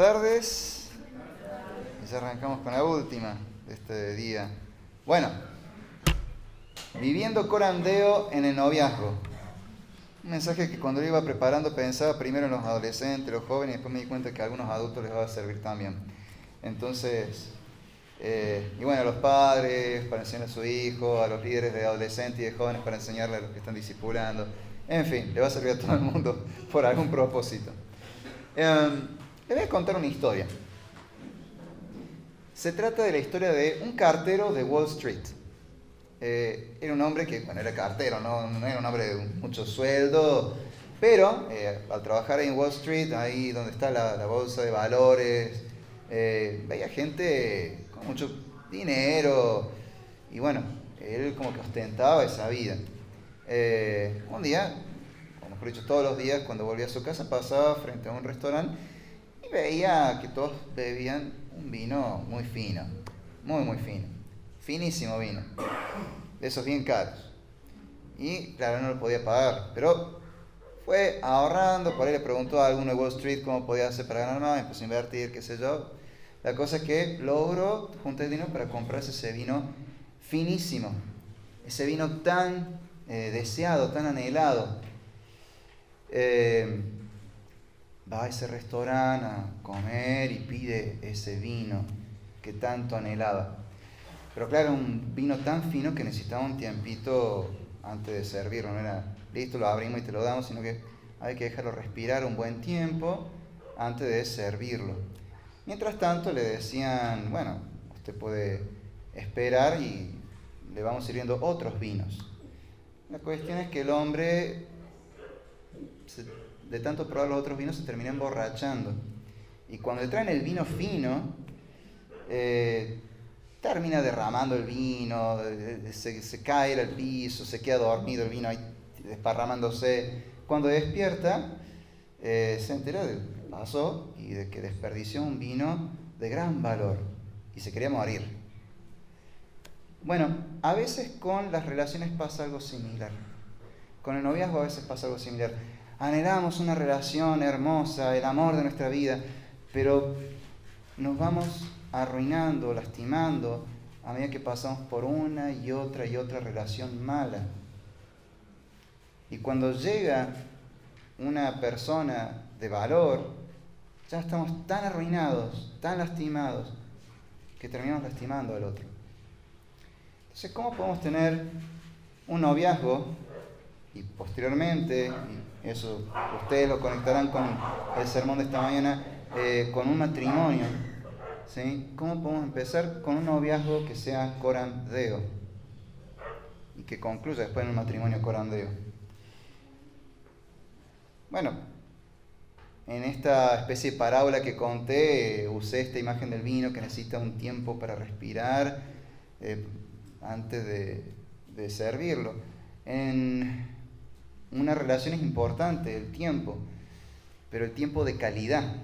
tardes. Y ya arrancamos con la última de este día. Bueno, viviendo corandeo en el noviazgo. Un mensaje que cuando lo iba preparando pensaba primero en los adolescentes, los jóvenes, y después me di cuenta que a algunos adultos les va a servir también. Entonces, y bueno, a los padres para enseñar a su hijo, a los líderes de adolescentes y de jóvenes para enseñarle a los que están discipulando. En fin, le va a servir a todo el mundo por algún propósito. Le voy a contar una historia. Se trata de la historia de un cartero de Wall Street. Era un hombre que, bueno, era cartero, no era un hombre de mucho sueldo, pero al trabajar ahí en Wall Street, ahí donde está la bolsa de valores, veía gente con mucho dinero y bueno, él como que ostentaba esa vida. Un día, o mejor dicho todos los días, cuando volvía a su casa pasaba frente a un restaurante y veía que todos bebían un vino muy fino, muy fino, finísimo vino, de esos bien caros. Y claro, no lo podía pagar, pero fue ahorrando. Por ahí le preguntó a alguno de Wall Street cómo podía hacer para ganar más, empezó a invertir, qué sé yo. La cosa es que logró juntar dinero para comprarse ese vino finísimo, ese vino tan deseado, tan anhelado. Va a ese restaurante a comer y pide ese vino que tanto anhelaba. Pero claro, un vino tan fino que necesitaba un tiempito antes de servirlo. No era listo, lo abrimos y te lo damos, sino que hay que dejarlo respirar un buen tiempo antes de servirlo. Mientras tanto le decían, bueno, usted puede esperar y le vamos sirviendo otros vinos. La cuestión es que el hombre, de tanto probar los otros vinos, se termina emborrachando. Y cuando le traen el vino fino, termina derramando el vino, se cae al piso, se queda dormido el vino ahí desparramándose. Cuando despierta, se entera de lo que pasó y de que desperdició un vino de gran valor y se quería morir. Bueno, a veces con las relaciones pasa algo similar. Con el noviazgo a veces pasa algo similar. Anhelamos una relación hermosa, el amor de nuestra vida, pero nos vamos arruinando, lastimando a medida que pasamos por una y otra relación mala. Y cuando llega una persona de valor, ya estamos tan arruinados, tan lastimados, que terminamos lastimando al otro. Entonces, ¿cómo podemos tener un noviazgo y posteriormente, y eso ustedes lo conectarán con el sermón de esta mañana, con un matrimonio? ¿Sí? ¿Cómo podemos empezar con un noviazgo que sea corandeo y que concluya después en un matrimonio corandeo? Bueno, en esta especie de parábola que conté, usé esta imagen del vino que necesita un tiempo para respirar antes de servirlo. En una relación es importante el tiempo, pero el tiempo de calidad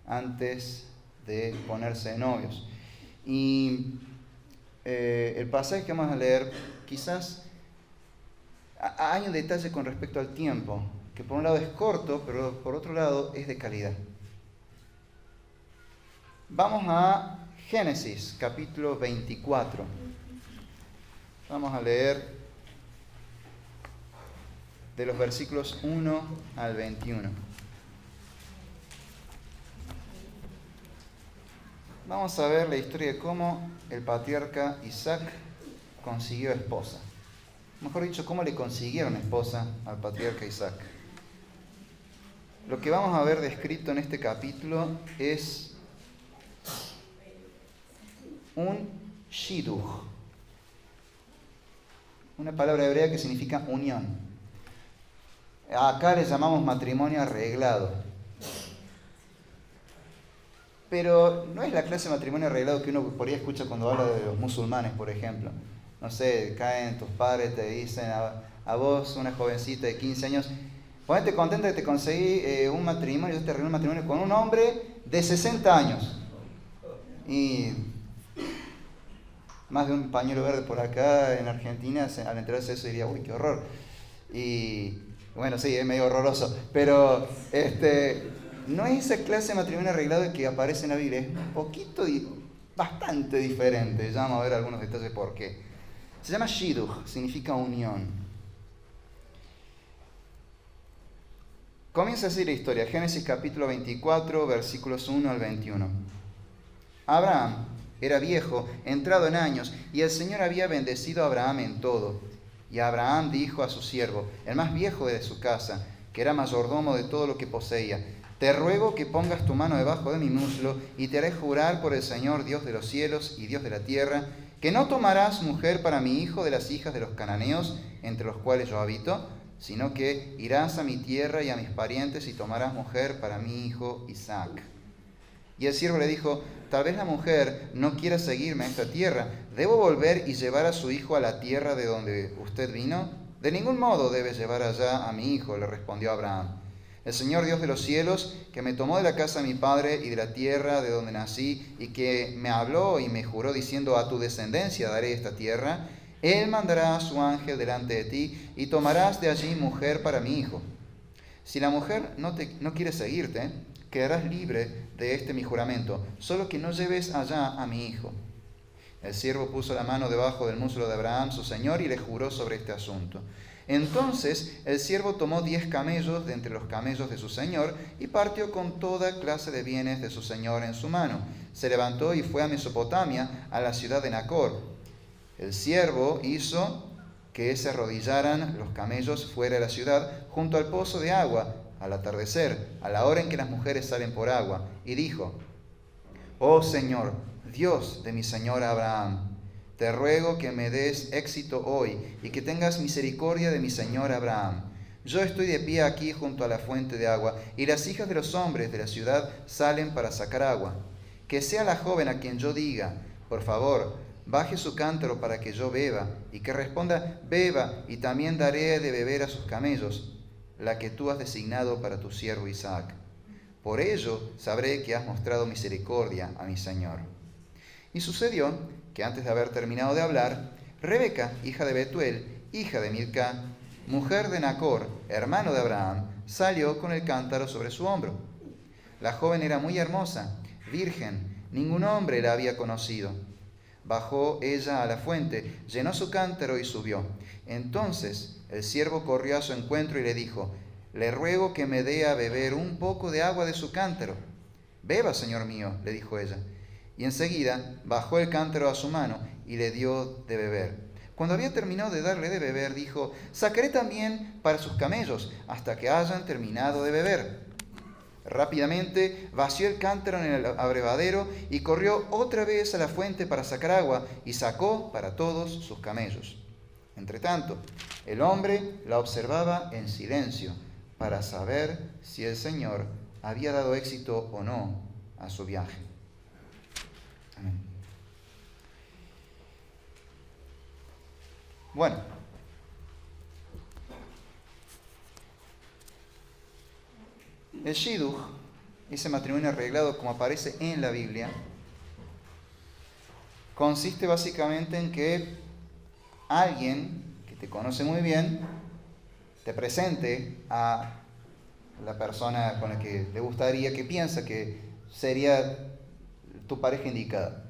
antes de ponerse de novios. Y el pasaje que vamos a leer, quizás hay un detalle con respecto al tiempo, que por un lado es corto, pero por otro lado es de calidad. Vamos a Génesis, capítulo 24. Vamos a leer de los versículos 1 al 21. Vamos a ver la historia de cómo el patriarca Isaac consiguió esposa. Mejor dicho, cómo le consiguieron esposa al patriarca Isaac. Lo que vamos a ver descrito en este capítulo es un shidduch, una palabra hebrea que significa unión. Acá le llamamos matrimonio arreglado. Pero no es la clase de matrimonio arreglado que uno por ahí escucha cuando habla de los musulmanes, por ejemplo. No sé, caen tus padres, te dicen a vos, una jovencita de 15 años, ponete contenta que te conseguí un matrimonio, yo te arreglé un matrimonio con un hombre de 60 años. Y más de un pañuelo verde por acá en Argentina, al enterarse de eso diría, uy, qué horror. Y bueno, sí, es medio horroroso, pero no es esa clase de matrimonio arreglado que aparece en la Biblia, es un poquito, bastante diferente. Ya vamos a ver algunos detalles por qué. Se llama Shidduch, significa unión. Comienza así la historia, Génesis capítulo 24, versículos 1 al 21. Abraham era viejo, entrado en años, y el Señor había bendecido a Abraham en todo. Y Abraham dijo a su siervo, el más viejo de su casa, que era mayordomo de todo lo que poseía: te ruego que pongas tu mano debajo de mi muslo, y te haré jurar por el Señor, Dios de los cielos y Dios de la tierra, que no tomarás mujer para mi hijo de las hijas de los cananeos, entre los cuales yo habito, sino que irás a mi tierra y a mis parientes y tomarás mujer para mi hijo Isaac. Y el siervo le dijo: tal vez la mujer no quiera seguirme a esta tierra. ¿Debo volver y llevar a su hijo a la tierra de donde usted vino? De ningún modo debes llevar allá a mi hijo, le respondió Abraham. El Señor Dios de los cielos, que me tomó de la casa de mi padre y de la tierra de donde nací, y que me habló y me juró diciendo: a tu descendencia daré esta tierra, Él mandará a su ángel delante de ti, y tomarás de allí mujer para mi hijo. Si la mujer no quiere seguirte, quedarás libre de este mi juramento, solo que no lleves allá a mi hijo. El siervo puso la mano debajo del muslo de Abraham, su señor, y le juró sobre este asunto. Entonces el siervo tomó 10 camellos de entre los camellos de su señor y partió con toda clase de bienes de su señor en su mano. Se levantó y fue a Mesopotamia, a la ciudad de Nacor. El siervo hizo que se arrodillaran los camellos fuera de la ciudad, junto al pozo de agua, al atardecer, a la hora en que las mujeres salen por agua, y dijo: oh Señor, Dios de mi señor Abraham, te ruego que me des éxito hoy y que tengas misericordia de mi señor Abraham. Yo estoy de pie aquí junto a la fuente de agua, y las hijas de los hombres de la ciudad salen para sacar agua. Que sea la joven a quien yo diga: por favor, baje su cántaro para que yo beba, y que responda: beba, y también daré de beber a sus camellos, la que tú has designado para tu siervo Isaac. Por ello sabré que has mostrado misericordia a mi señor. Y sucedió que antes de haber terminado de hablar, Rebeca, hija de Betuel, hija de Milca, mujer de Nacor, hermano de Abraham, salió con el cántaro sobre su hombro. La joven era muy hermosa, virgen, ningún hombre la había conocido. Bajó ella a la fuente, llenó su cántaro y subió. Entonces el siervo corrió a su encuentro y le dijo: le ruego que me dé a beber un poco de agua de su cántaro. Beba, señor mío, le dijo ella. Y enseguida bajó el cántaro a su mano y le dio de beber. Cuando había terminado de darle de beber, dijo: sacaré también para sus camellos, hasta que hayan terminado de beber. Rápidamente vació el cántaro en el abrevadero y corrió otra vez a la fuente para sacar agua, y sacó para todos sus camellos. Entretanto, el hombre la observaba en silencio, para saber si el Señor había dado éxito o no a su viaje. Amén. Bueno, el Shidduch, ese matrimonio arreglado como aparece en la Biblia, consiste básicamente en que alguien que te conoce muy bien te presente a la persona con la que le gustaría, que piensa que sería tu pareja indicada.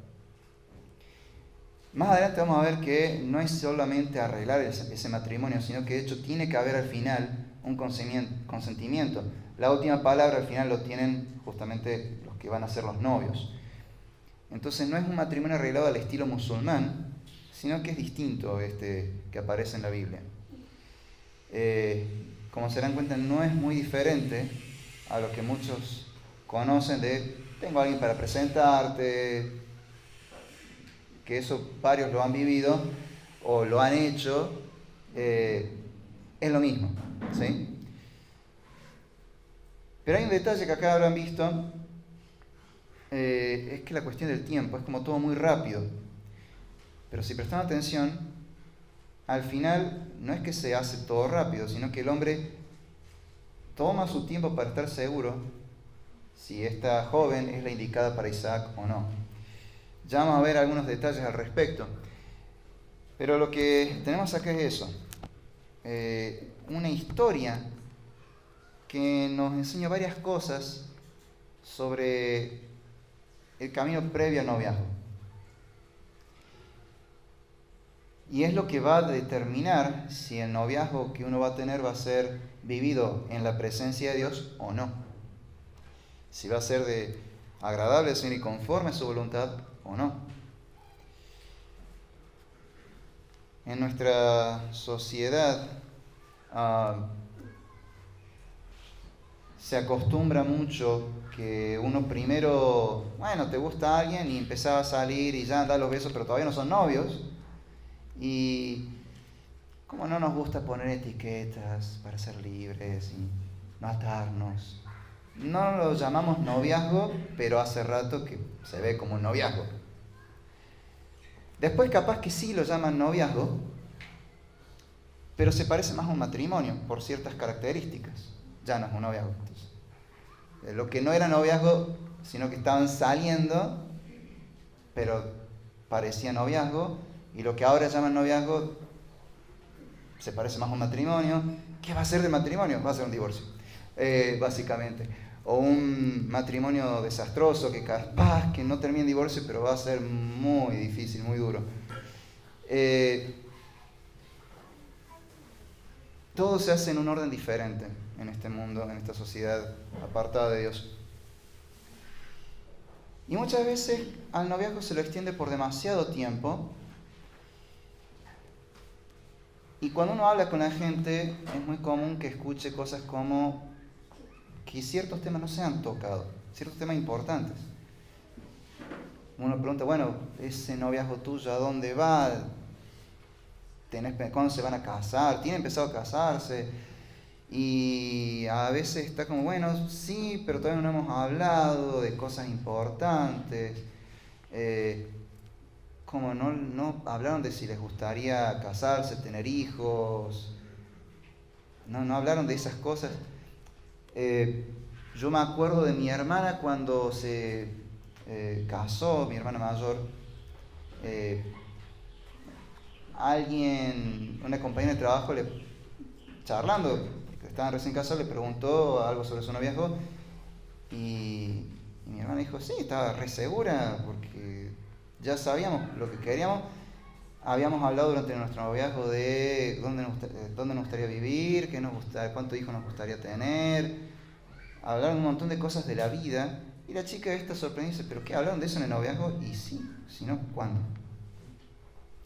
Más adelante vamos a ver que no es solamente arreglar ese matrimonio, sino que de hecho tiene que haber al final un consentimiento. La última palabra al final lo tienen justamente los que van a ser los novios. Entonces no es un matrimonio arreglado al estilo musulmán, sino que es distinto que aparece en la Biblia. Como se dan cuenta, no es muy diferente a lo que muchos conocen de: tengo a alguien para presentarte, que eso varios lo han vivido o lo han hecho, es lo mismo, ¿sí? Pero hay un detalle que acá habrán visto, es que la cuestión del tiempo, es como todo muy rápido. Pero si prestan atención, al final no es que se hace todo rápido, sino que el hombre toma su tiempo para estar seguro si esta joven es la indicada para Isaac o no. Ya vamos a ver algunos detalles al respecto. Pero lo que tenemos acá es eso, una historia que nos enseña varias cosas sobre el camino previo al noviazgo. Y es lo que va a determinar si el noviazgo que uno va a tener va a ser vivido en la presencia de Dios o no. Si va a ser de agradable al Señor y conforme a su voluntad o no. En nuestra sociedad se acostumbra mucho que uno primero, bueno, te gusta alguien y empezaba a salir y ya da los besos, pero todavía no son novios. Y como no nos gusta poner etiquetas para ser libres y no atarnos. No lo llamamos noviazgo, pero hace rato que se ve como un noviazgo. Después capaz que sí lo llaman noviazgo, pero se parece más a un matrimonio por ciertas características. Ya no es un noviazgo. Entonces, lo que no era noviazgo, sino que estaban saliendo, pero parecía noviazgo, y lo que ahora llaman noviazgo se parece más a un matrimonio. ¿Qué va a ser de matrimonio? Va a ser un divorcio, básicamente. O un matrimonio desastroso que capaz que no termine en divorcio, pero va a ser muy difícil, muy duro. Todo se hace en un orden diferente en este mundo, en esta sociedad apartada de Dios. Y muchas veces al noviazgo se lo extiende por demasiado tiempo. Y cuando uno habla con la gente, es muy común que escuche cosas como que ciertos temas no se han tocado, ciertos temas importantes. Uno pregunta, bueno, ese noviazgo tuyo, ¿a dónde va? ¿Cuándo se van a casar? ¿Tienen empezado a casarse? Y a veces está como, bueno, sí, pero todavía no hemos hablado de cosas importantes. Como no hablaron de si les gustaría casarse, tener hijos. No hablaron de esas cosas. Yo me acuerdo de mi hermana cuando se casó, mi hermana mayor. Una compañera de trabajo, charlando, porque estaban recién casados, le preguntó algo sobre su noviazgo. Y mi hermana dijo, sí, estaba re segura, porque ya sabíamos lo que queríamos. Habíamos hablado durante nuestro noviazgo de dónde nos gustaría vivir, cuántos hijos nos gustaría tener. Hablaron un montón de cosas de la vida. Y la chica esta sorprendida dice, ¿pero qué? ¿Hablaron de eso en el noviazgo? Y sí, si no, ¿cuándo?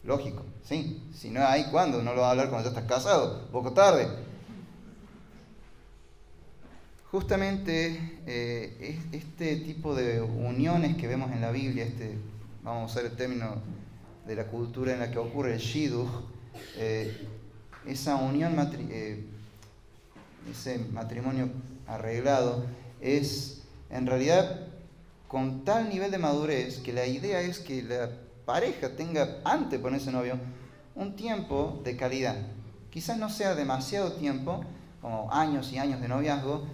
Lógico, sí. Si no hay, ¿cuándo? No lo vas a hablar cuando ya estás casado, poco tarde. Justamente este tipo de uniones que vemos en la Biblia, vamos a usar el término de la cultura en la que ocurre el shidduch, esa unión, ese matrimonio arreglado, es en realidad con tal nivel de madurez que la idea es que la pareja tenga, antes de ponerse novio, un tiempo de calidad. Quizás no sea demasiado tiempo, como años y años de noviazgo,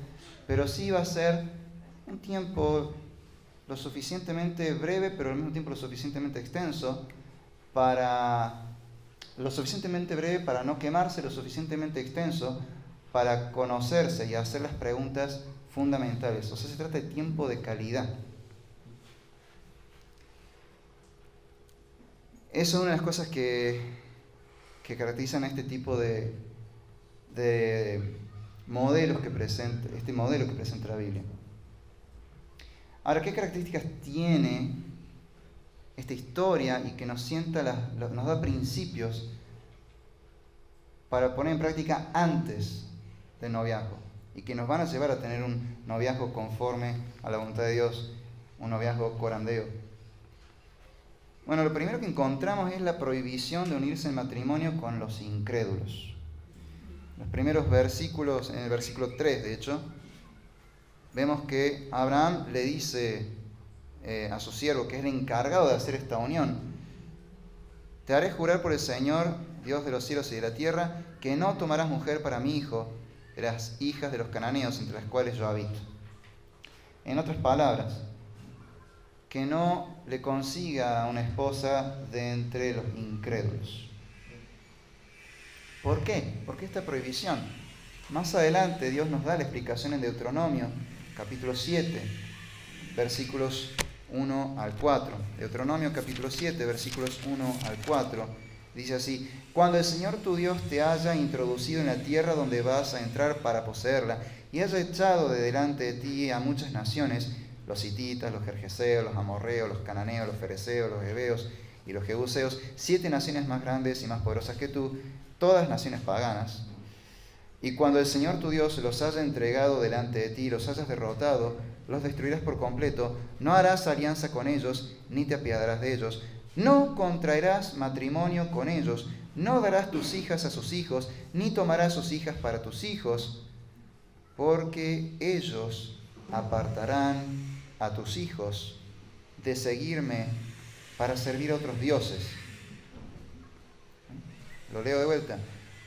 pero sí va a ser un tiempo lo suficientemente breve, pero al mismo tiempo lo suficientemente extenso, lo suficientemente breve para no quemarse, lo suficientemente extenso para conocerse y hacer las preguntas fundamentales. O sea, se trata de tiempo de calidad. Eso es una de las cosas que caracterizan a este tipo de modelos que presenta, este modelo que presenta la Biblia. Ahora, ¿qué características tiene esta historia y que nos da principios para poner en práctica antes del noviazgo y que nos van a llevar a tener un noviazgo conforme a la voluntad de Dios, un noviazgo corandeo? Bueno, lo primero que encontramos es la prohibición de unirse en matrimonio con los incrédulos. Los primeros versículos, en el versículo 3 de hecho, vemos que Abraham le dice a su siervo, que es el encargado de hacer esta unión: te haré jurar por el Señor, Dios de los cielos y de la tierra, que no tomarás mujer para mi hijo de las hijas de los cananeos entre las cuales yo habito. En otras palabras, que no le consiga una esposa de entre los incrédulos. ¿Por qué? ¿Por qué esta prohibición? Más adelante Dios nos da la explicación en Deuteronomio, capítulo 7. versículos 1 al 4. Deuteronomio capítulo 7, versículos 1 al 4. Dice así: cuando el Señor tu Dios te haya introducido en la tierra donde vas a entrar para poseerla, y haya echado de delante de ti a muchas naciones, los hititas, los gergeseos, los amorreos, los cananeos, los fereceos, los heveos y los jebuseos, 7 naciones más grandes y más poderosas que tú, todas naciones paganas. Y cuando el Señor tu Dios los haya entregado delante de ti, los hayas derrotado, los destruirás por completo, no harás alianza con ellos, ni te apiadarás de ellos, no contraerás matrimonio con ellos, no darás tus hijas a sus hijos, ni tomarás sus hijas para tus hijos, porque ellos apartarán a tus hijos de seguirme para servir a otros dioses. Lo leo de vuelta.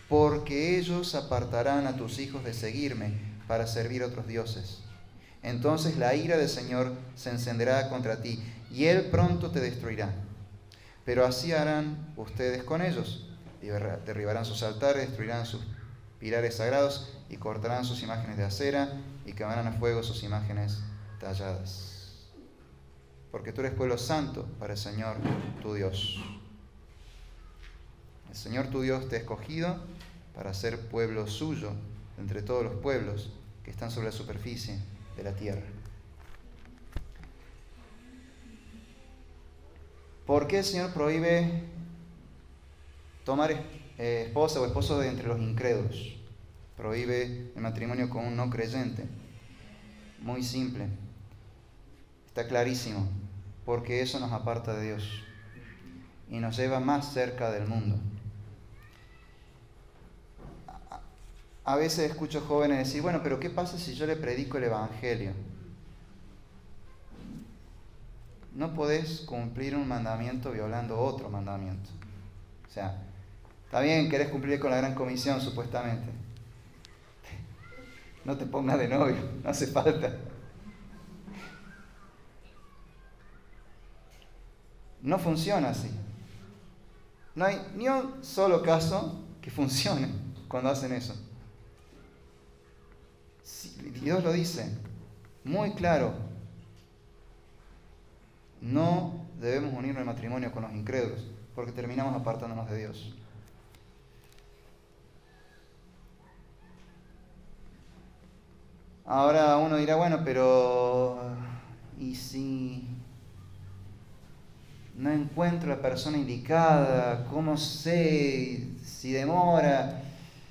Porque ellos apartarán a tus hijos de seguirme para servir a otros dioses. Entonces la ira del Señor se encenderá contra ti, y Él pronto te destruirá. Pero así harán ustedes con ellos. Derribarán sus altares, destruirán sus pilares sagrados, y cortarán sus imágenes de acera, y quemarán a fuego sus imágenes talladas. Porque tú eres pueblo santo para el Señor tu Dios. El Señor tu Dios te ha escogido para ser pueblo suyo entre todos los pueblos que están sobre la superficie de la tierra. ¿Por qué el Señor prohíbe tomar esposa o esposo de entre los incrédulos? Prohíbe el matrimonio con un no creyente. Muy simple. Está clarísimo. Porque eso nos aparta de Dios y nos lleva más cerca del mundo. A veces escucho jóvenes decir, bueno, pero ¿qué pasa si yo le predico el Evangelio? No podés cumplir un mandamiento violando otro mandamiento. O sea, está bien, querés cumplir con la gran comisión, supuestamente. No te pongas de novio, no hace falta. No funciona así. No hay ni un solo caso que funcione cuando hacen eso. Dios lo dice muy claro. No debemos unirnos en matrimonio con los incrédulos, porque terminamos apartándonos de Dios. Ahora uno dirá, bueno, pero ¿y si no encuentro la persona indicada? ¿Cómo sé si demora?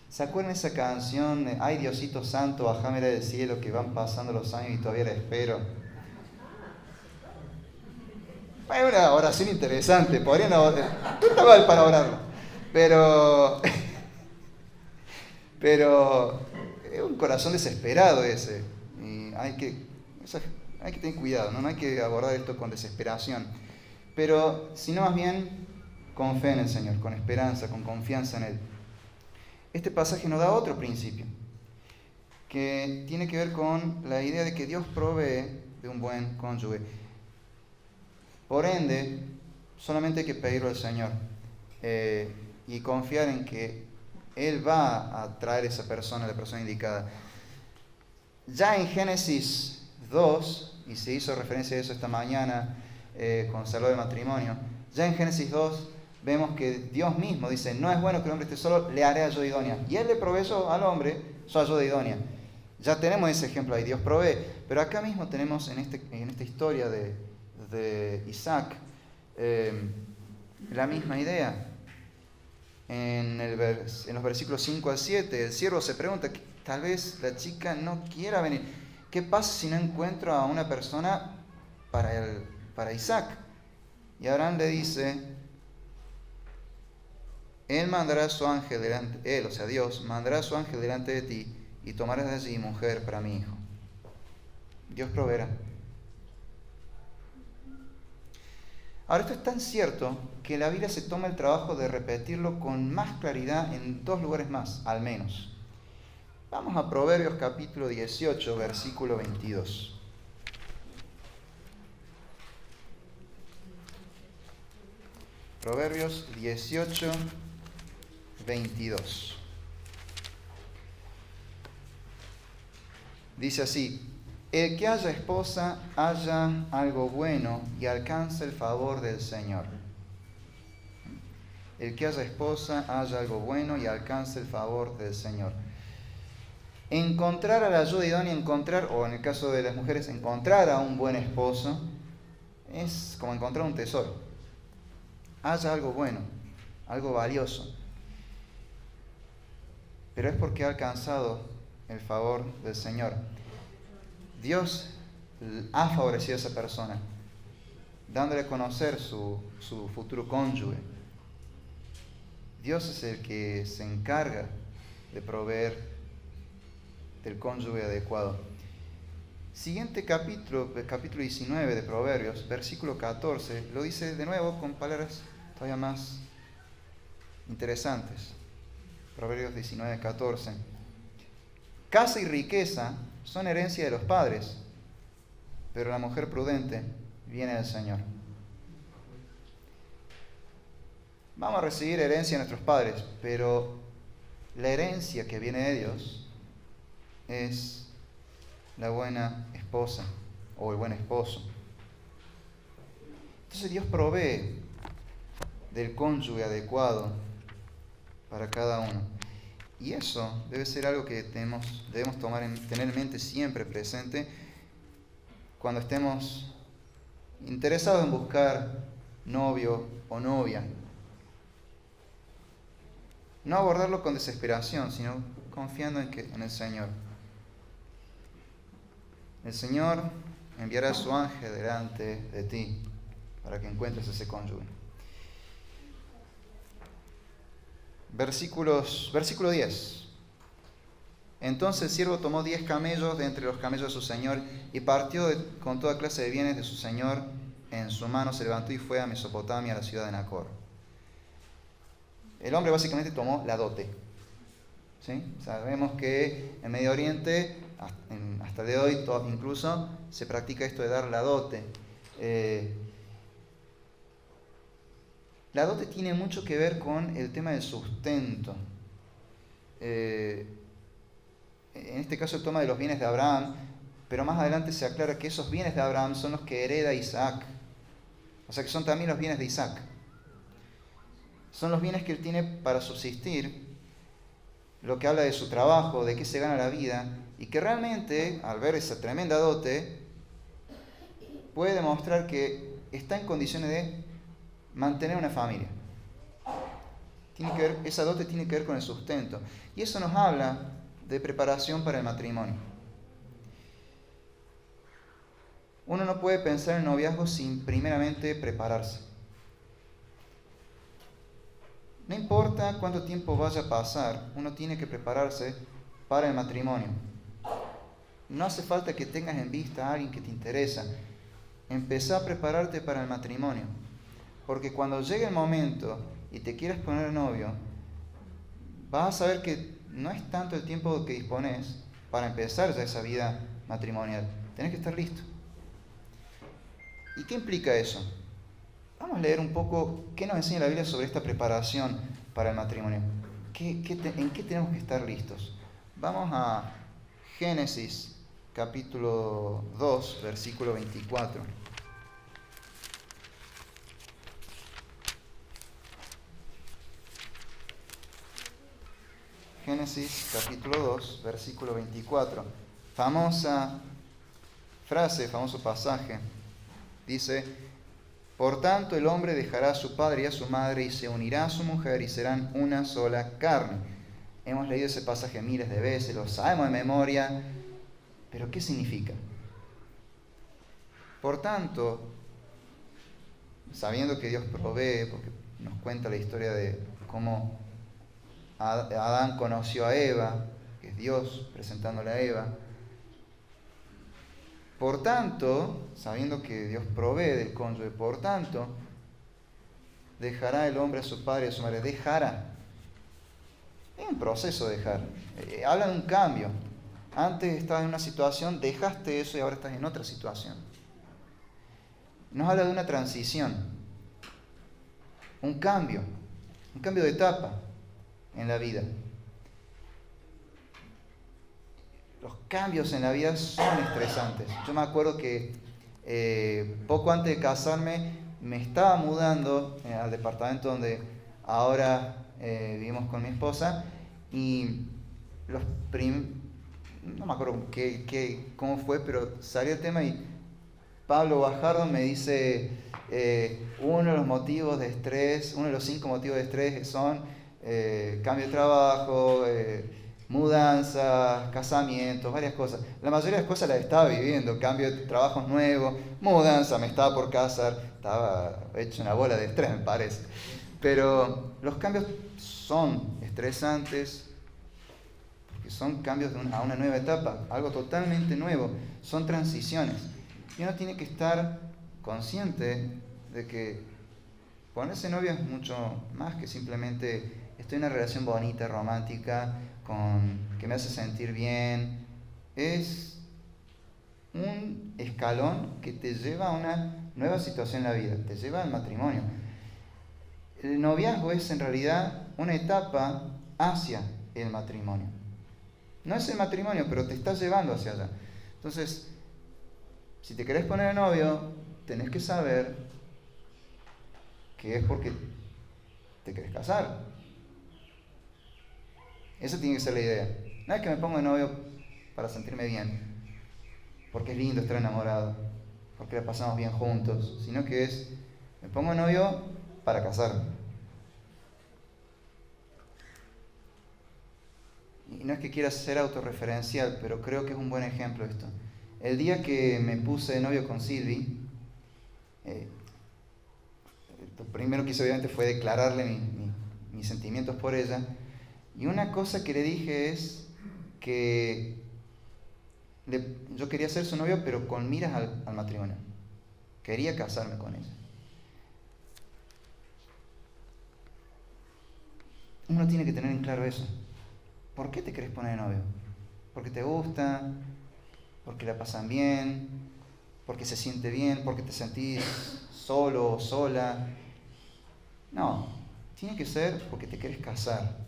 ¿Se acuerdan esa canción de ay Diosito Santo, bajame del cielo, que van pasando los años y todavía la espero? Es una oración interesante, podrían orar. No está mal para orarla, pero es un corazón desesperado ese. Y hay que tener cuidado, ¿no? No hay que abordar esto con desesperación. Pero, sino más bien con fe en el Señor, con esperanza, con confianza en Él. Este pasaje nos da otro principio, que tiene que ver con la idea de que Dios provee de un buen cónyuge. Por ende, solamente hay que pedirlo al Señor y confiar en que Él va a traer esa persona, la persona indicada. Ya en Génesis 2, y se hizo referencia a eso esta mañana con Salud de Matrimonio, ya en Génesis 2 vemos que Dios mismo dice, no es bueno que el hombre esté solo, le haré ayuda idónea. Y Él le proveyó al hombre su ayuda idónea. Ya tenemos ese ejemplo ahí, Dios provee. Pero acá mismo tenemos en esta historia de Isaac la misma idea. En los versículos 5 al 7, el siervo se pregunta, tal vez la chica no quiera venir. ¿Qué pasa si no encuentro a una persona para Isaac? Y Abraham le dice, Él mandará su ángel delante, Él, o sea Dios, mandará su ángel delante de ti y tomarás de allí mujer para mi hijo. Dios proveerá. Ahora, esto es tan cierto que la Biblia se toma el trabajo de repetirlo con más claridad en 2 lugares más, al menos. Vamos a Proverbios capítulo 18, versículo 22. Proverbios 18, 22. Dice así, El que haya esposa, haya algo bueno y alcance el favor del Señor. El que haya esposa, haya algo bueno y alcance el favor del Señor. Encontrar a la ayuda idónea, o en el caso de las mujeres, encontrar a un buen esposo, es como encontrar un tesoro. Haya algo bueno, algo valioso. Pero es porque ha alcanzado el favor del Señor. Dios ha favorecido a esa persona, dándole a conocer su futuro cónyuge. Dios es el que se encarga de proveer del cónyuge adecuado. Siguiente capítulo 19 de Proverbios, versículo 14, lo dice de nuevo con palabras todavía más interesantes. Proverbios 19, 14. Casa y riqueza son herencia de los padres, pero la mujer prudente viene del Señor. Vamos a recibir herencia de nuestros padres, pero la herencia que viene de Dios es la buena esposa o el buen esposo. Entonces Dios provee del cónyuge adecuado para cada uno. Y eso debe ser algo que debemos tener en mente siempre presente cuando estemos interesados en buscar novio o novia. No abordarlo con desesperación, sino confiando en el Señor. El Señor enviará a su ángel delante de ti para que encuentres ese cónyuge. Versículo 10. Entonces el siervo tomó 10 camellos de entre los camellos de su señor y partió con toda clase de bienes de su señor en su mano, se levantó y fue a Mesopotamia, a la ciudad de Nacor. El hombre básicamente tomó la dote. ¿Sí? Sabemos que en Medio Oriente, hasta de hoy incluso, se practica esto de dar la dote. La dote tiene mucho que ver con el tema del sustento. En este caso el toma de los bienes de Abraham, pero más adelante se aclara que esos bienes de Abraham son los que hereda Isaac. O sea que son también los bienes de Isaac. Son los bienes que él tiene para subsistir, lo que habla de su trabajo, de qué se gana la vida, y que realmente, al ver esa tremenda dote, puede demostrar que está en condiciones de mantener una familia. Esa dote tiene que ver con el sustento. Y eso nos habla de preparación para el matrimonio. Uno no puede pensar en noviazgo sin primeramente prepararse. No importa cuánto tiempo vaya a pasar, uno tiene que prepararse para el matrimonio. No hace falta que tengas en vista a alguien que te interesa. Empezá a prepararte para el matrimonio. Porque cuando llegue el momento y te quieras poner novio, vas a saber que no es tanto el tiempo que dispones para empezar ya esa vida matrimonial. Tenés que estar listo. ¿Y qué implica eso? Vamos a leer un poco qué nos enseña la Biblia sobre esta preparación para el matrimonio. ¿En qué tenemos que estar listos? Vamos a Génesis capítulo 2, versículo 24. Génesis capítulo 2, versículo 24. Famosa frase, famoso pasaje. Dice: por tanto, el hombre dejará a su padre y a su madre y se unirá a su mujer y serán una sola carne. Hemos leído ese pasaje miles de veces, lo sabemos de memoria, pero ¿qué significa? Por tanto, sabiendo que Dios provee, porque nos cuenta la historia de cómo Adán conoció a Eva, que es Dios presentándole a Eva. Por tanto, sabiendo que Dios provee del cónyuge, por tanto, dejará el hombre a su padre y a su madre. Dejará. Es un proceso dejar. Habla de un cambio. Antes estabas en una situación, dejaste eso y ahora estás en otra situación. Nos habla de una transición. Un cambio de etapa en la vida. los cambios en la vida son estresantes. Yo me acuerdo que poco antes de casarme me estaba mudando al departamento donde ahora vivimos con mi esposa, y no me acuerdo cómo fue, pero salió el tema y Pablo Bajardo me dice, uno de los motivos de estrés, uno de los 5 motivos de estrés son cambio de trabajo, mudanzas, casamientos, varias cosas. La mayoría de las cosas las estaba viviendo, cambio de trabajos nuevos, mudanza, me estaba por casar, estaba hecho una bola de estrés, me parece. Pero los cambios son estresantes, porque son cambios a una nueva etapa, algo totalmente nuevo, son transiciones. Y uno tiene que estar consciente de que ponerse novio es mucho más que simplemente estoy en una relación bonita, romántica, que me hace sentir bien. Es un escalón que te lleva a una nueva situación en la vida, te lleva al matrimonio. El noviazgo es en realidad una etapa hacia el matrimonio. No es el matrimonio, pero te está llevando hacia allá. Entonces, si te querés poner novio, tenés que saber que es porque te querés casar. Esa tiene que ser la idea. No es que me pongo de novio para sentirme bien, porque es lindo estar enamorado, porque la pasamos bien juntos, sino que es, me pongo de novio para casarme. Y no es que quiera ser autorreferencial, pero creo que es un buen ejemplo esto. El día que me puse de novio con Silvi, lo primero que hice obviamente fue declararle mis sentimientos por ella. Y una cosa que le dije es que yo quería ser su novio, pero con miras al matrimonio. Quería casarme con ella. Uno tiene que tener en claro eso. ¿Por qué te querés poner de novio? ¿Porque te gusta? ¿Porque la pasan bien? ¿Porque se siente bien? ¿Porque te sentís solo o sola? No, tiene que ser porque te querés casar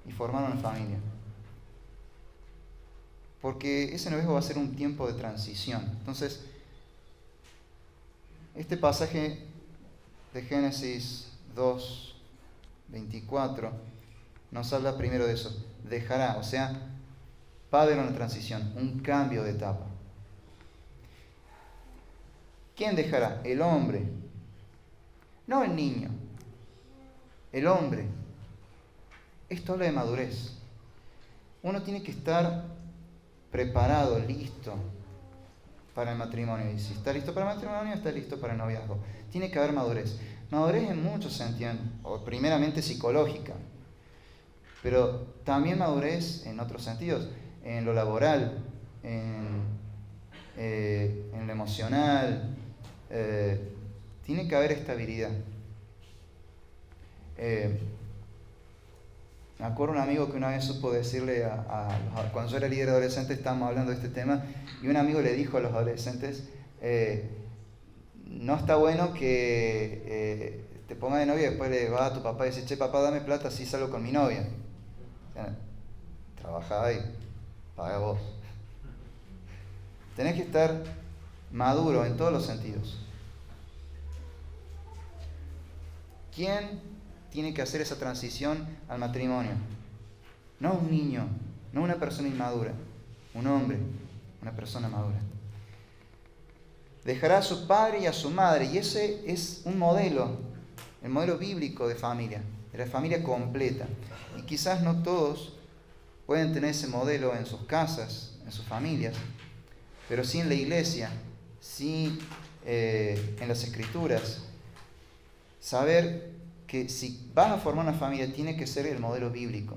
y formar una familia. Porque ese noviazgo va a ser un tiempo de transición. Entonces, este pasaje de Génesis 2:24 nos habla primero de eso. Dejará, o sea, va a haber una transición, un cambio de etapa. ¿Quién dejará? El hombre. No el niño. El hombre. Esto habla de madurez. Uno tiene que estar preparado, listo para el matrimonio. Y si está listo para el matrimonio, está listo para el noviazgo. Tiene que haber madurez. Madurez en muchos sentidos, o primeramente psicológica, pero también madurez en otros sentidos, en lo laboral, en lo emocional. Tiene que haber estabilidad. Me acuerdo un amigo que una vez supo decirle cuando yo era líder de adolescentes, estábamos hablando de este tema, y un amigo le dijo a los adolescentes, no está bueno que te pongas de novia y después le va a tu papá y dice, che papá, dame plata, así salgo con mi novia. O sea, trabajá y paga vos. Tenés que estar maduro en todos los sentidos. ¿Quién tiene que hacer esa transición al matrimonio? No un niño, no una persona inmadura, un hombre, una persona madura. Dejará a su padre y a su madre, y ese es un modelo, el modelo bíblico de familia, de la familia completa. Y quizás no todos pueden tener ese modelo en sus casas, en sus familias, pero sí en la iglesia, sí en las escrituras. Saber que si vas a formar una familia tiene que ser el modelo bíblico.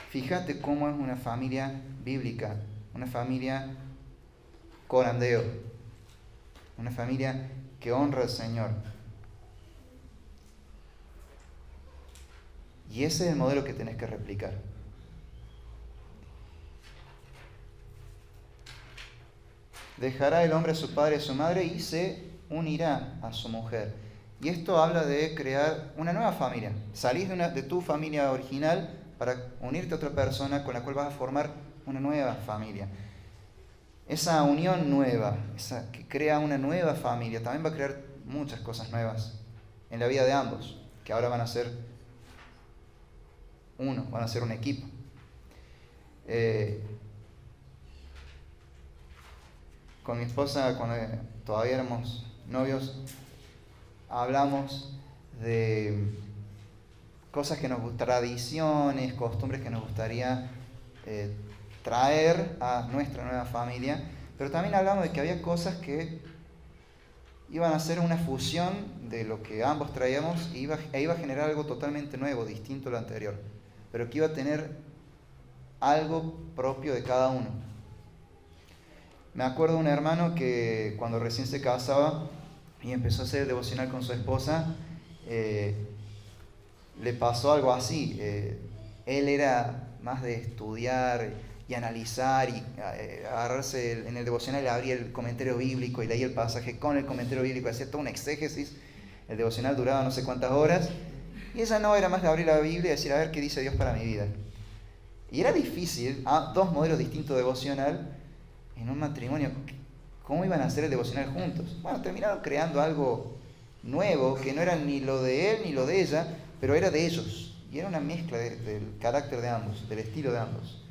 Fíjate cómo es una familia bíblica, una familia corandeo, una familia que honra al Señor. Y ese es el modelo que tenés que replicar. Dejará el hombre a su padre y a su madre y se unirá a su mujer. Y esto habla de crear una nueva familia. Salís de tu familia original para unirte a otra persona con la cual vas a formar una nueva familia. Esa unión nueva, esa que crea una nueva familia, también va a crear muchas cosas nuevas en la vida de ambos, que ahora van a ser uno, van a ser un equipo. Con mi esposa, cuando todavía éramos novios, hablamos de cosas que tradiciones, costumbres que nos gustaría traer a nuestra nueva familia, pero también hablamos de que había cosas que iban a ser una fusión de lo que ambos traíamos e iba a generar algo totalmente nuevo, distinto a lo anterior, pero que iba a tener algo propio de cada uno. Me acuerdo de un hermano que cuando recién se casaba y empezó a hacer el devocional con su esposa, le pasó algo así. Él era más de estudiar y analizar y agarrarse en el devocional, le abría el comentario bíblico y leía el pasaje con el comentario bíblico, hacía toda una exégesis. El devocional duraba no sé cuántas horas y ella no era más de abrir la Biblia y decir, a ver qué dice Dios para mi vida. Y era difícil, dos modelos distintos de devocional en un matrimonio. ¿Cómo iban a hacer el devocional juntos? Bueno, terminaron creando algo nuevo que no era ni lo de él ni lo de ella, pero era de ellos. Y era una mezcla del carácter de ambos, del estilo de ambos.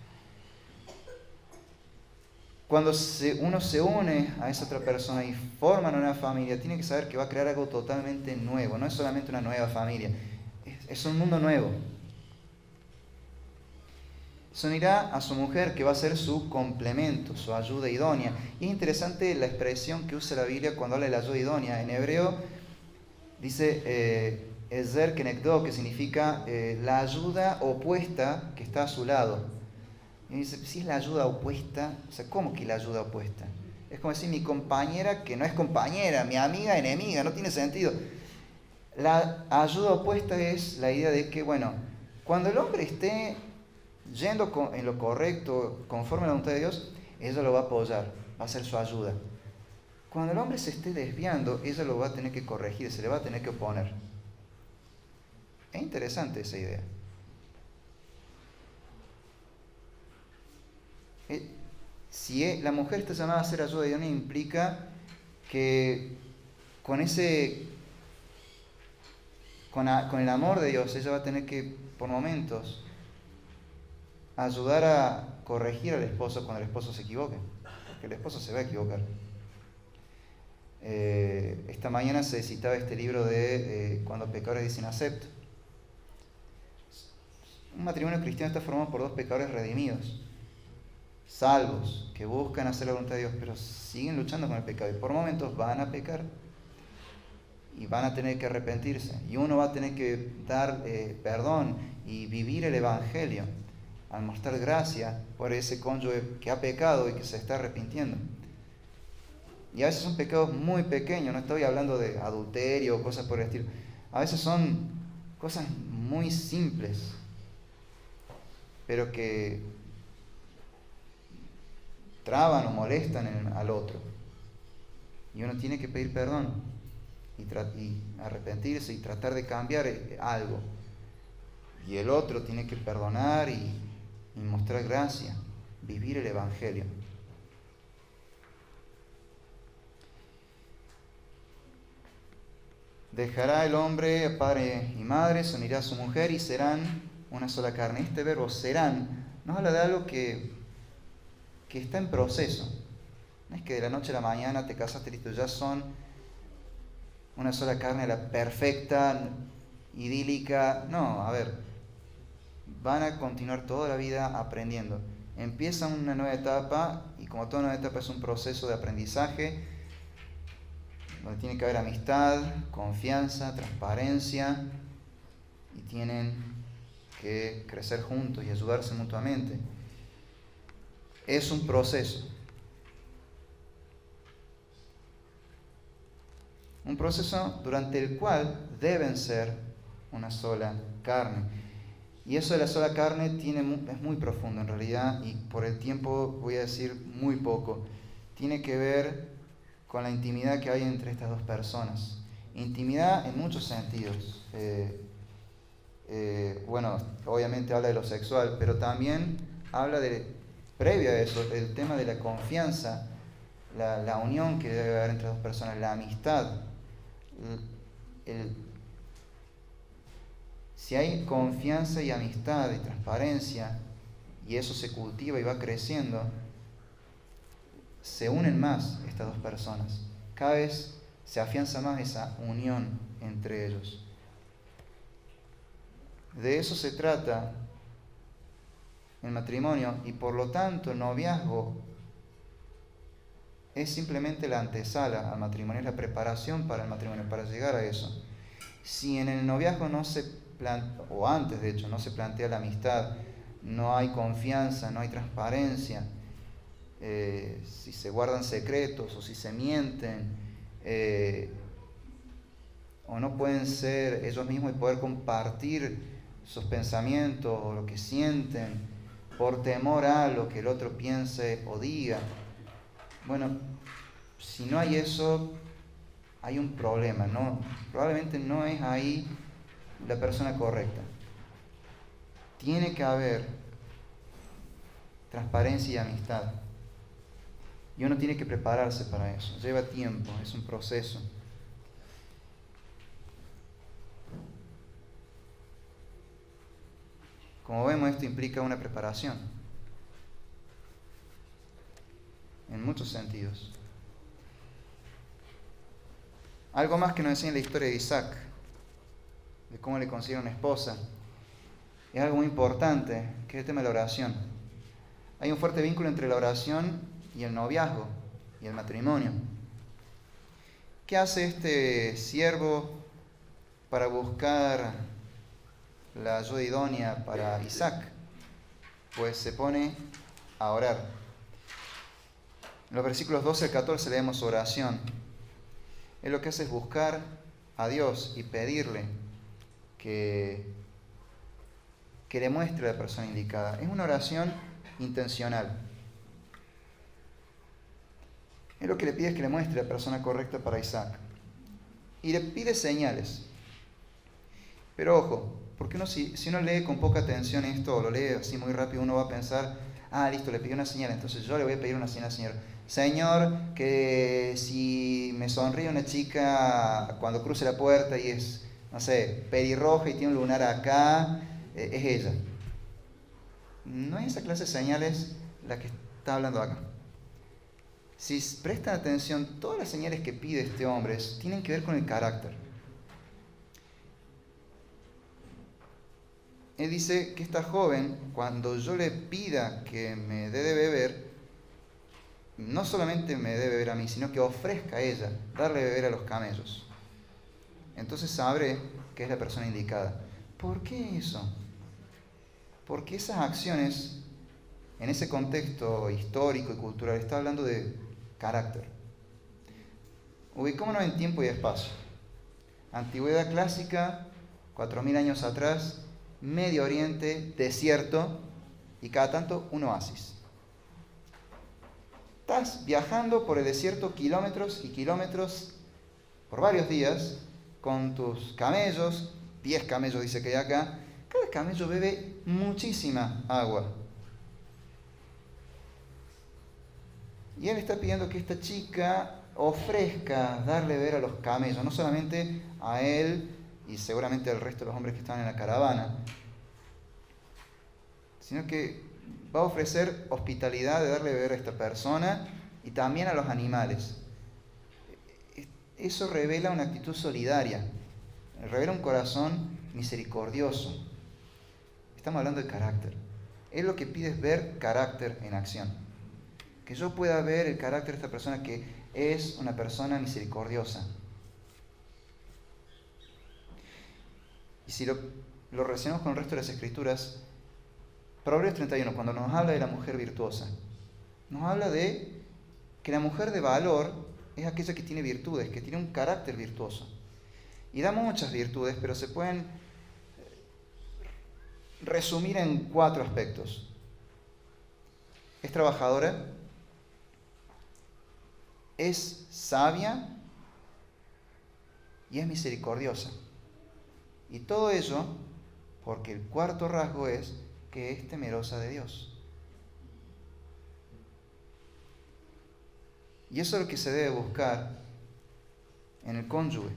Cuando uno se une a esa otra persona y forman una familia, tiene que saber que va a crear algo totalmente nuevo. No es solamente una nueva familia, es un mundo nuevo. Se unirá a su mujer, que va a ser su complemento, su ayuda idónea. Y es interesante la expresión que usa la Biblia cuando habla de la ayuda idónea. En hebreo dice Ezer Kenegdo, que significa la ayuda opuesta que está a su lado. Y dice, si es la ayuda opuesta, o sea, ¿cómo que la ayuda opuesta? Es como decir mi compañera que no es compañera, mi amiga enemiga, no tiene sentido. La ayuda opuesta es la idea de que, bueno, cuando el hombre esté yendo en lo correcto, conforme a la voluntad de Dios, ella lo va a apoyar, va a ser su ayuda. Cuando el hombre se esté desviando, ella lo va a tener que corregir, se le va a tener que oponer. Es interesante esa idea. Si la mujer está llamada a ser ayuda idónea, implica que con el amor de Dios, ella va a tener que, por momentos, ayudar a corregir al esposo cuando el esposo se equivoque, porque el esposo se va a equivocar. Esta mañana se citaba este libro de Cuando pecadores dicen acepto. Un matrimonio cristiano está formado por dos pecadores redimidos, salvos, que buscan hacer la voluntad de Dios, pero siguen luchando con el pecado y por momentos van a pecar y van a tener que arrepentirse, y uno va a tener que dar perdón y vivir el evangelio al mostrar gracia por ese cónyuge que ha pecado y que se está arrepintiendo. Y a veces son pecados muy pequeños, no estoy hablando de adulterio o cosas por el estilo, a veces son cosas muy simples, pero que traban o molestan al otro. Y uno tiene que pedir perdón y arrepentirse y tratar de cambiar algo. Y el otro tiene que perdonar y mostrar gracia, vivir el evangelio. Dejará el hombre padre y madre, se unirá a su mujer y serán una sola carne. Este verbo serán nos habla de algo que está en proceso. No es que de la noche a la mañana te casaste y listo, ya son una sola carne, la perfecta, idílica. No, a ver, van a continuar toda la vida aprendiendo. Empiezan una nueva etapa y como toda nueva etapa es un proceso de aprendizaje donde tiene que haber amistad, confianza, transparencia y tienen que crecer juntos y ayudarse mutuamente. Es un proceso. Un proceso durante el cual deben ser una sola carne. Y eso de la sola carne es muy profundo en realidad, y por el tiempo voy a decir muy poco. Tiene que ver con la intimidad que hay entre estas dos personas. Intimidad en muchos sentidos. bueno, obviamente habla de lo sexual, pero también habla previo a eso, el tema de la confianza, la unión que debe haber entre dos personas, la amistad. Si hay confianza y amistad y transparencia, y eso se cultiva y va creciendo, se unen más estas dos personas. Cada vez se afianza más esa unión entre ellos. De eso se trata el matrimonio, y por lo tanto el noviazgo es simplemente la antesala al matrimonio, es la preparación para el matrimonio, para llegar a eso. Si en el noviazgo no se plantea, o antes de hecho, no se plantea la amistad, no hay confianza, no hay transparencia, si se guardan secretos o si se mienten, o no pueden ser ellos mismos y poder compartir sus pensamientos o lo que sienten por temor a lo que el otro piense o diga. Bueno, si no hay eso, hay un problema, ¿no? Probablemente no es ahí la persona correcta. Tiene que haber transparencia y amistad. Y uno tiene que prepararse para eso. Lleva tiempo, es un proceso. Como vemos, esto implica una preparación. En muchos sentidos. Algo más que nos enseña la historia de Isaac, de cómo le consigue una esposa, es algo muy importante, que es el tema de la oración. Hay un fuerte vínculo entre la oración y el noviazgo y el matrimonio. ¿Qué hace este siervo para buscar la ayuda idónea para Isaac? Pues se pone a orar. En los versículos 12 al 14 leemos su oración. Él lo que hace es buscar a Dios y pedirle que le muestre a la persona indicada. Es una oración intencional. Él lo que le pide es que le muestre a la persona correcta para Isaac. Y le pide señales. Pero ojo, porque si uno lee con poca atención esto, o lo lee así muy rápido, uno va a pensar, listo, le pidió una señal, entonces yo le voy a pedir una señal al Señor. Señor, que si me sonríe una chica cuando cruce la puerta y es, no sé, pelirroja y tiene un lunar acá, es ella. No es esa clase de señales la que está hablando acá. Si prestan atención, todas las señales que pide este hombre tienen que ver con el carácter. Él dice que esta joven, cuando yo le pida que me dé de beber, no solamente me dé de beber a mí, sino que ofrezca a ella, darle de beber a los camellos. Entonces sabré que es la persona indicada. ¿Por qué eso? Porque esas acciones, en ese contexto histórico y cultural, está hablando de carácter. Ubicémonos en tiempo y espacio. Antigüedad clásica, 4000 años atrás, Medio Oriente, desierto, y cada tanto un oasis. Estás viajando por el desierto kilómetros y kilómetros por varios días con tus camellos, 10 camellos dice que hay acá. Cada camello bebe muchísima agua. Y él está pidiendo que esta chica ofrezca darle beber a los camellos, no solamente a él y seguramente al resto de los hombres que estaban en la caravana, sino que va a ofrecer hospitalidad de darle beber a esta persona y también a los animales. Eso revela una actitud solidaria, revela un corazón misericordioso. Estamos hablando de carácter. Él lo que pide es ver carácter en acción. Que yo pueda ver el carácter de esta persona que es una persona misericordiosa. Y si lo relacionamos con el resto de las Escrituras, Proverbios 31, cuando nos habla de la mujer virtuosa, nos habla de que la mujer de valor es aquella que tiene virtudes, que tiene un carácter virtuoso. Y da muchas virtudes, pero se pueden resumir en 4 aspectos. Es trabajadora, es sabia y es misericordiosa. Y todo ello Porque el cuarto rasgo es que es temerosa de Dios. Y eso es lo que se debe buscar en el cónyuge.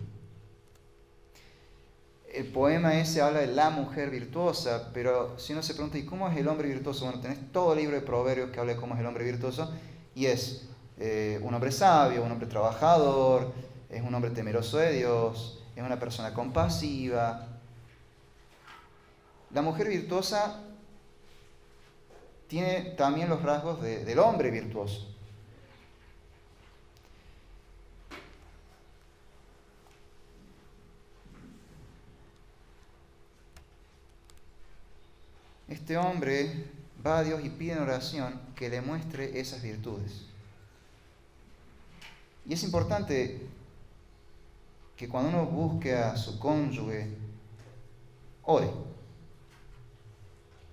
El poema ese habla de la mujer virtuosa, pero si uno se pregunta, ¿y cómo es el hombre virtuoso? Bueno, tenés todo el libro de Proverbios que habla de cómo es el hombre virtuoso, y es un hombre sabio, un hombre trabajador, es un hombre temeroso de Dios, es una persona compasiva. La mujer virtuosa tiene también los rasgos del hombre virtuoso. Este hombre va a Dios y pide en oración que le muestre esas virtudes. Y es importante que cuando uno busque a su cónyuge, ore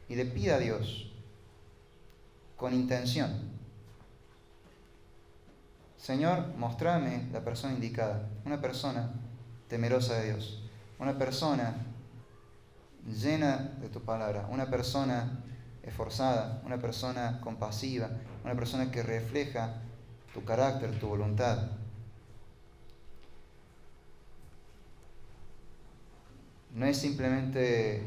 y le pida a Dios con intención: Señor, mostrame la persona indicada, una persona temerosa de Dios, una persona llena de tu palabra, una persona esforzada, una persona compasiva, una persona que refleja tu carácter, tu voluntad. No es simplemente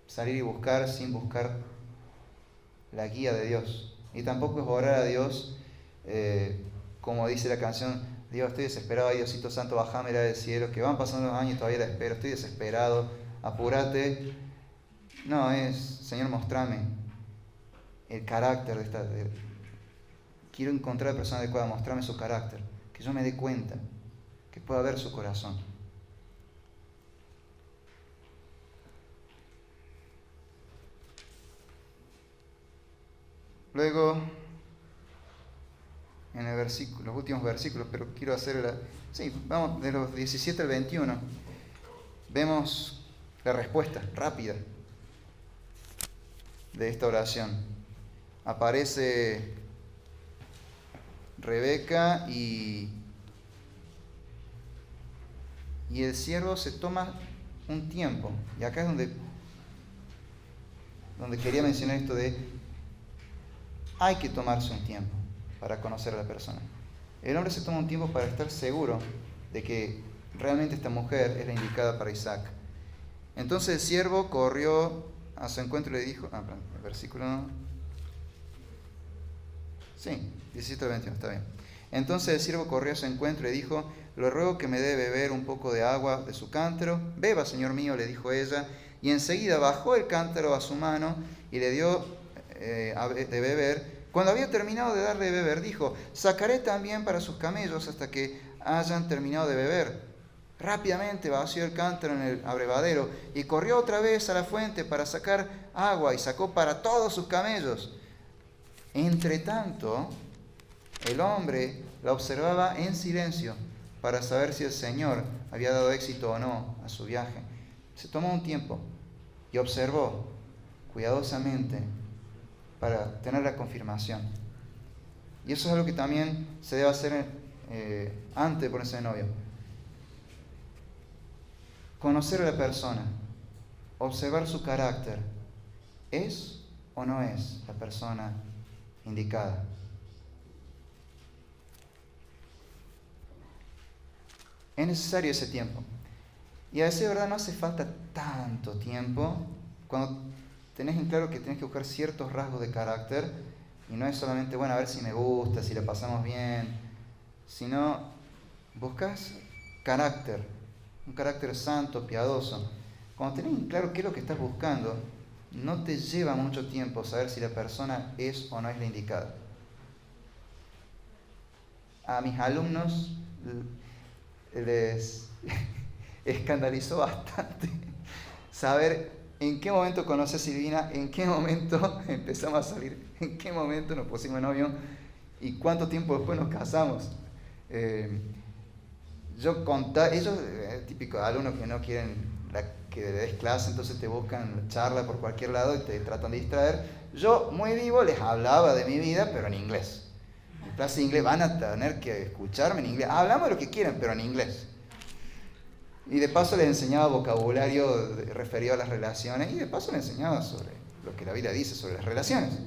salir y buscar sin buscar la guía de Dios. Y tampoco es orar a Dios, como dice la canción: Dios, estoy desesperado, ay, Diosito Santo, bajame del cielo, que van pasando los años y todavía la espero, estoy desesperado, apúrate. No, es: Señor, mostrame el carácter de esta... quiero encontrar a la persona adecuada, mostrame su carácter, que yo me dé cuenta, que pueda ver su corazón. Luego, en el versículo, los últimos versículos, pero quiero hacer vamos de los 17 al 21, vemos la respuesta rápida de esta oración. Aparece Rebeca y el siervo se toma un tiempo, y acá es donde quería mencionar esto de: hay que tomarse un tiempo para conocer a la persona. El hombre se toma un tiempo para estar seguro de que realmente esta mujer es la indicada para Isaac. Entonces el siervo corrió a su encuentro y le dijo, el versículo, 17 al 21, está bien. Entonces el siervo corrió a su encuentro y le dijo: le ruego que me dé beber un poco de agua de su cántaro. Beba, señor mío, le dijo ella, y enseguida bajó el cántaro a su mano y le dio de beber. Cuando había terminado de darle de beber, dijo: sacaré también para sus camellos hasta que hayan terminado de beber. Rápidamente vació el cántaro en el abrevadero y corrió otra vez a la fuente para sacar agua, y sacó para todos sus camellos. Entre tanto, el hombre la observaba en silencio para saber si el Señor había dado éxito o no a su viaje. Se tomó un tiempo y observó cuidadosamente para tener la confirmación. Y eso es algo que también se debe hacer antes de ponerse de novio. Conocer a la persona, observar su carácter. ¿Es o no es la persona indicada? Es necesario ese tiempo. Y a veces, de verdad, no hace falta tanto tiempo cuando tenés en claro que tenés que buscar ciertos rasgos de carácter, y no es solamente, bueno, a ver si me gusta, si la pasamos bien, sino buscas carácter, un carácter santo, piadoso. Cuando tenés en claro qué es lo que estás buscando, no te lleva mucho tiempo saber si la persona es o no es la indicada. A mis alumnos les escandalizó bastante saber en qué momento conocí a Silvina, en qué momento empezamos a salir, en qué momento nos pusimos de novio y cuánto tiempo después nos casamos. Ellos, típico alumnos que no quieren que le des clase, entonces te buscan charla por cualquier lado y te tratan de distraer. Yo, muy vivo, les hablaba de mi vida, pero en inglés. En clase de inglés van a tener que escucharme en inglés. Hablamos de lo que quieran, pero en inglés. Y de paso les enseñaba vocabulario referido a las relaciones y de paso les enseñaba sobre lo que la Biblia dice sobre las relaciones.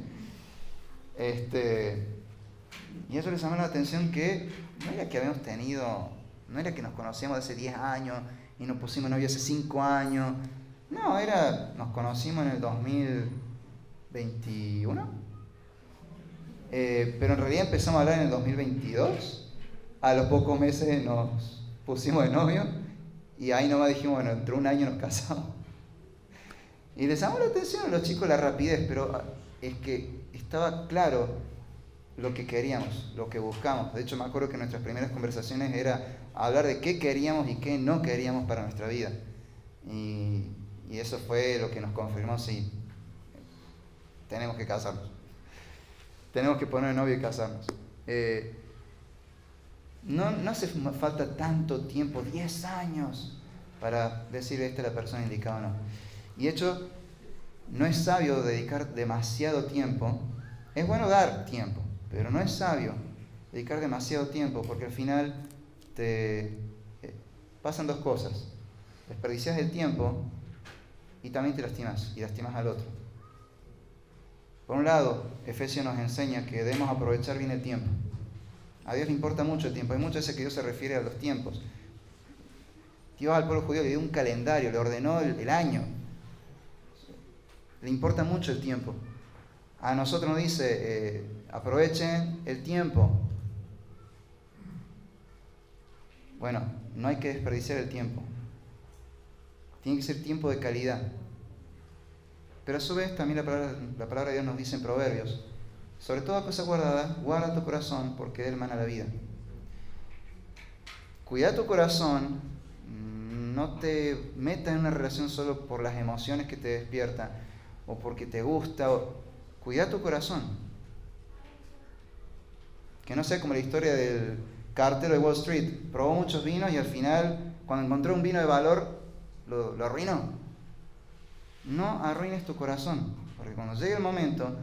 Y eso les llamó la atención que no era que habíamos tenido, no era que nos conocíamos hace 10 años y nos pusimos novios hace 5 años. No, nos conocimos en el 2021. Pero en realidad empezamos a hablar en el 2022. A los pocos meses nos pusimos de novio y ahí nomás dijimos, bueno, entre un año nos casamos. Y les llamó la atención a los chicos la rapidez, pero es que estaba claro lo que queríamos, lo que buscamos. De hecho, me acuerdo que nuestras primeras conversaciones era hablar de qué queríamos y qué no queríamos para nuestra vida. Y eso fue lo que nos confirmó, sí, tenemos que casarnos. Tenemos que poner novio y casarnos. No hace falta tanto tiempo, 10 años, para decir esta es la persona indicada o no. Y de hecho, no es sabio dedicar demasiado tiempo. Es bueno dar tiempo, pero no es sabio dedicar demasiado tiempo porque al final te pasan dos cosas. Desperdicias el tiempo y también te lastimas, y lastimas al otro. Por un lado, Efesios nos enseña que debemos aprovechar bien el tiempo. A Dios le importa mucho el tiempo. Hay muchas veces que Dios se refiere a los tiempos. Dios al pueblo judío le dio un calendario, le ordenó el año. Le importa mucho el tiempo. A nosotros nos dice, aprovechen el tiempo. Bueno, no hay que desperdiciar el tiempo. Tiene que ser tiempo de calidad. Pero a su vez también la palabra de Dios nos dice en Proverbios, sobre toda cosa guardada, guarda tu corazón porque de él mana la vida. Cuida tu corazón, no te metas en una relación solo por las emociones que te despiertan o porque te gusta. Cuida tu corazón. Que no sea como la historia del cartero de Wall Street. Probó muchos vinos y al final, cuando encontró un vino de valor, lo arruinó. No arruines tu corazón, porque cuando llegue el momento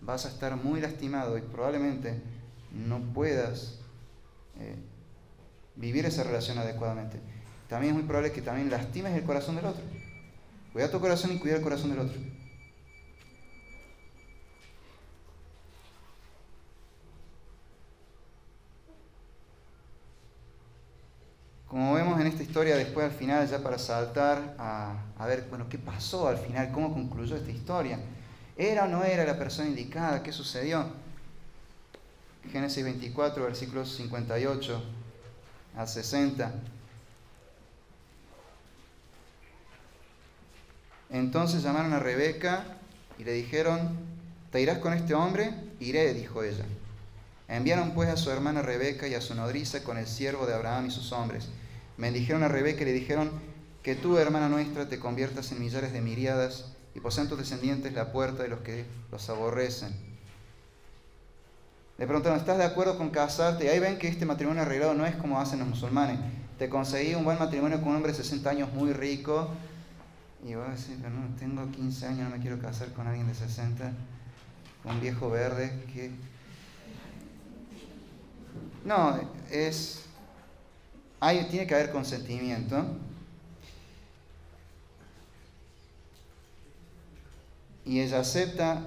vas a estar muy lastimado y probablemente no puedas vivir esa relación adecuadamente. También es muy probable que también lastimes el corazón del otro. Cuida tu corazón y cuida el corazón del otro. Como vemos en esta historia, después al final, ya para saltar a ver, bueno, qué pasó al final, cómo concluyó esta historia. ¿Era o no era la persona indicada? ¿Qué sucedió? Génesis 24, versículos 58 al 60. Entonces llamaron a Rebeca y le dijeron, ¿te irás con este hombre? Iré, dijo ella. Enviaron pues a su hermana Rebeca y a su nodriza con el siervo de Abraham y sus hombres. Bendijeron a Rebeca y le dijeron, que tú, hermana nuestra, te conviertas en millares de miríadas y posean tus descendientes la puerta de los que los aborrecen. Le preguntaron, ¿estás de acuerdo con casarte? Y ahí ven que este matrimonio arreglado no es como hacen los musulmanes. Te conseguí un buen matrimonio con un hombre de 60 años muy rico y vos decís, pero no, tengo 15 años, no me quiero casar con alguien de 60, con un viejo verde que... No, tiene que haber consentimiento. Y ella acepta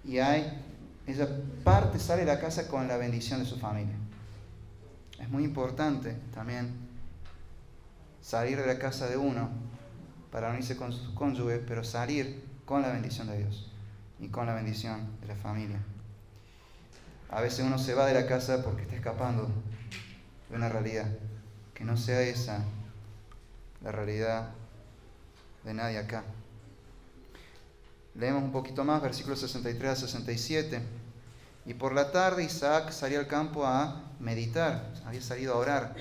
y ella sale de la casa con la bendición de su familia. Es muy importante también salir de la casa de uno para unirse con su cónyuge, pero salir con la bendición de Dios y con la bendición de la familia. A veces uno se va de la casa porque está escapando de una realidad, que no sea esa la realidad de nadie acá. Leemos un poquito más, versículos 63 a 67. Y por la tarde Isaac salió al campo a meditar, había salido a orar.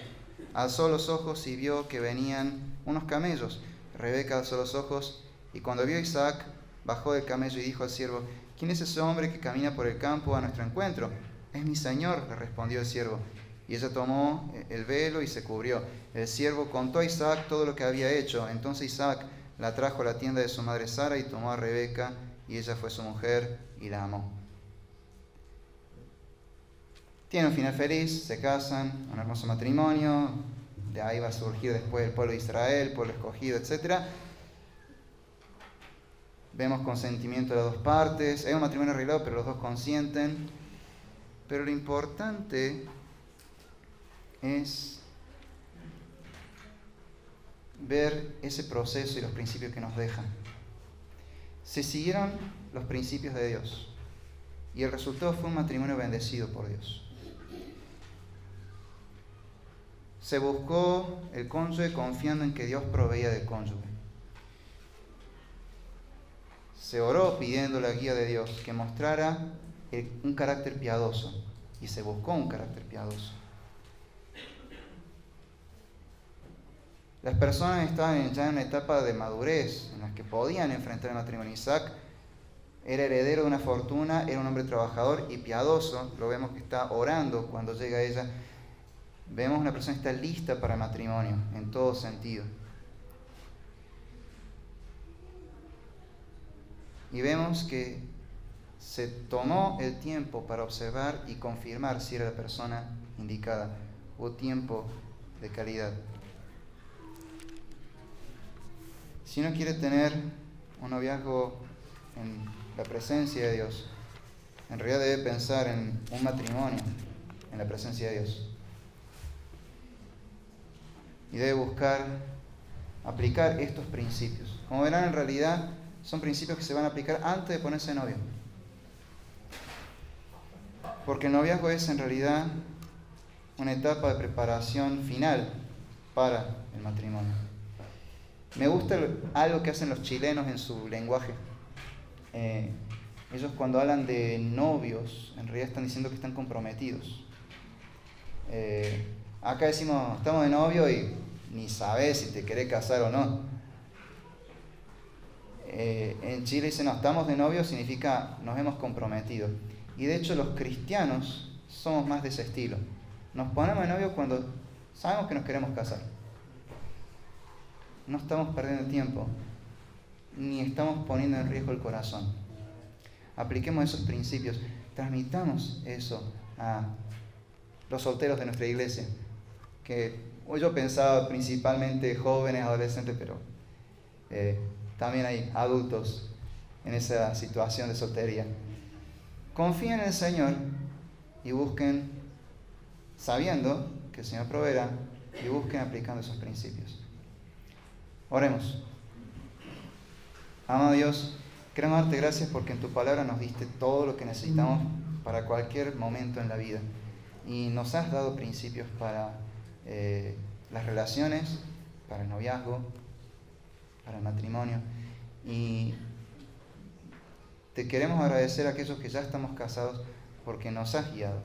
Alzó los ojos y vio que venían unos camellos. Rebeca alzó los ojos y cuando vio a Isaac, bajó del camello y dijo al siervo, ¿quién es ese hombre que camina por el campo a nuestro encuentro? Es mi señor, le respondió el siervo. Y ella tomó el velo y se cubrió. El siervo contó a Isaac todo lo que había hecho. Entonces Isaac la trajo a la tienda de su madre Sara y tomó a Rebeca, y ella fue su mujer y la amó. Tienen un final feliz, se casan, un hermoso matrimonio, de ahí va a surgir después el pueblo de Israel, el pueblo escogido, etc. Vemos consentimiento de las dos partes, es un matrimonio arreglado, pero los dos consienten. Pero lo importante es ver ese proceso y los principios que nos dejan. Se siguieron los principios de Dios y el resultado fue un matrimonio bendecido por Dios. Se buscó el cónyuge confiando en que Dios proveía del cónyuge. Se oró pidiendo la guía de Dios que mostrara un carácter piadoso y se buscó un carácter piadoso. Las personas estaban ya en una etapa de madurez en la que podían enfrentar el matrimonio. Isaac era heredero de una fortuna, era un hombre trabajador y piadoso. Lo vemos que está orando cuando llega ella. Vemos una persona que está lista para el matrimonio en todo sentido. Y vemos que se tomó el tiempo para observar y confirmar si era la persona indicada. Hubo tiempo de calidad. Si uno quiere tener un noviazgo en la presencia de Dios, en realidad debe pensar en un matrimonio en la presencia de Dios. Y debe buscar aplicar estos principios. Como verán, en realidad son principios que se van a aplicar antes de ponerse de novio. Porque el noviazgo es en realidad una etapa de preparación final para el matrimonio. Me gusta algo que hacen los chilenos en su lenguaje. Ellos cuando hablan de novios, en realidad están diciendo que están comprometidos. Acá decimos, estamos de novio y ni sabes si te querés casar o no. En Chile dicen, no, estamos de novio, significa nos hemos comprometido. Y de hecho los cristianos somos más de ese estilo. Nos ponemos de novio cuando sabemos que nos queremos casar. No estamos perdiendo tiempo, ni estamos poniendo en riesgo el corazón. Apliquemos esos principios, transmitamos eso a los solteros de nuestra iglesia, que hoy yo pensaba principalmente jóvenes, adolescentes, pero también hay adultos en esa situación de soltería. Confíen en el Señor y busquen, sabiendo que el Señor proveerá, y busquen aplicando esos principios. Oremos. Amado Dios, queremos darte gracias porque en tu palabra nos diste todo lo que necesitamos para cualquier momento en la vida. Y nos has dado principios para las relaciones, para el noviazgo, para el matrimonio. Y te queremos agradecer a aquellos que ya estamos casados porque nos has guiado.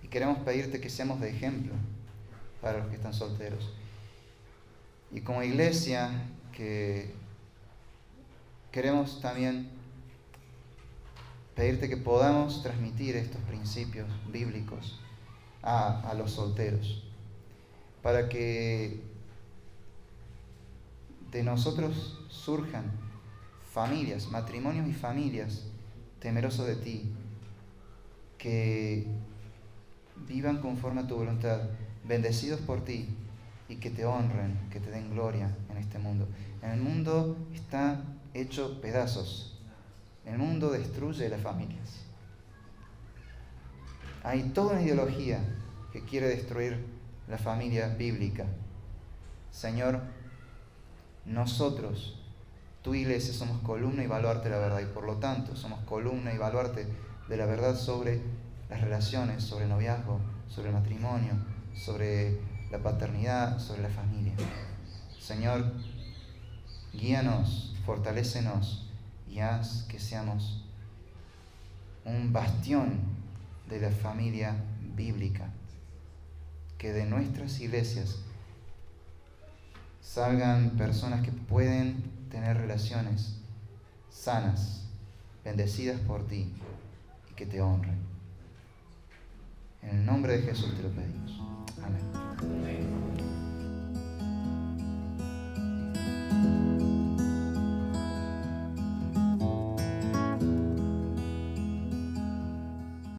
Y queremos pedirte que seamos de ejemplo para los que están solteros. Y como iglesia, que queremos también pedirte que podamos transmitir estos principios bíblicos a los solteros, para que de nosotros surjan familias, matrimonios y familias temerosos de ti, que vivan conforme a tu voluntad, bendecidos por ti, y que te honren, que te den gloria en este mundo. En el mundo está hecho pedazos. El mundo destruye las familias. Hay toda una ideología que quiere destruir la familia bíblica. Señor, nosotros, tu iglesia, somos columna y baluarte de la verdad, y por lo tanto somos columna y baluarte de la verdad sobre las relaciones, sobre el noviazgo, sobre el matrimonio, sobre la paternidad, sobre la familia. Señor, guíanos, fortalécenos y haz que seamos un bastión de la familia bíblica, que de nuestras iglesias salgan personas que pueden tener relaciones sanas, bendecidas por ti y que te honren. En el nombre de Jesús te lo pedimos. Amén.